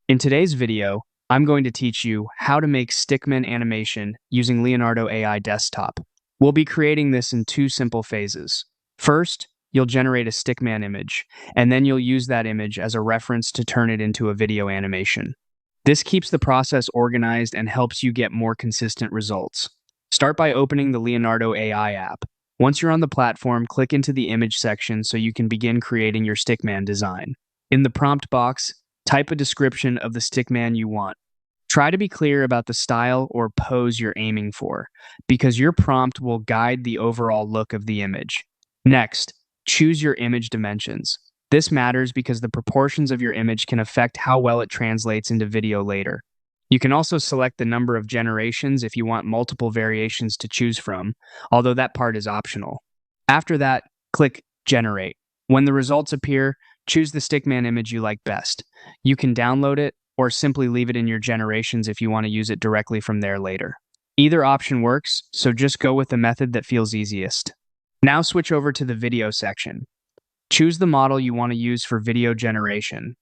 In today's video, I'm going to teach you how to make Stickman animation using Leonardo AI Desktop. We'll be creating this in two simple phases. First, you'll generate a Stickman image, and then you'll use that image as a reference to turn it into a video animation. This keeps the process organized and helps you get more consistent results. Start by opening the Leonardo AI app. Once you're on the platform, click into the image section so you can begin creating your Stickman design. In the prompt box, type a description of the Stickman you want. Try to be clear about the style or pose you're aiming for, because your prompt will guide the overall look of the image. Next, choose your image dimensions. This matters because the proportions of your image can affect how well it translates into video later. You can also select the number of generations if you want multiple variations to choose from, although that part is optional. After that, click Generate. When the results appear, choose the Stickman image you like best. You can download it or simply leave it in your generations if you want to use it directly from there later. Either option works, so just go with the method that feels easiest. Now switch over to the video section. Choose the model you want to use for video generation.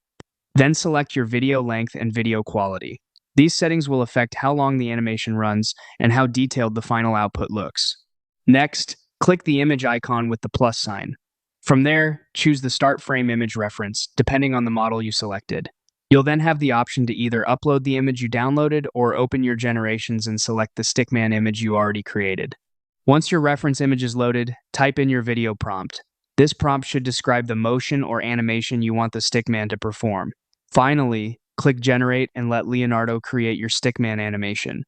Then select your video length and video quality. These settings will affect how long the animation runs and how detailed the final output looks. Next, click the image icon with the plus sign. From there, choose the start frame image reference, depending on the model you selected. You'll then have the option to either upload the image you downloaded or open your generations and select the Stickman image you already created. Once your reference image is loaded, type in your video prompt. This prompt should describe the motion or animation you want the Stickman to perform. Finally, click Generate and let Leonardo create your Stickman animation.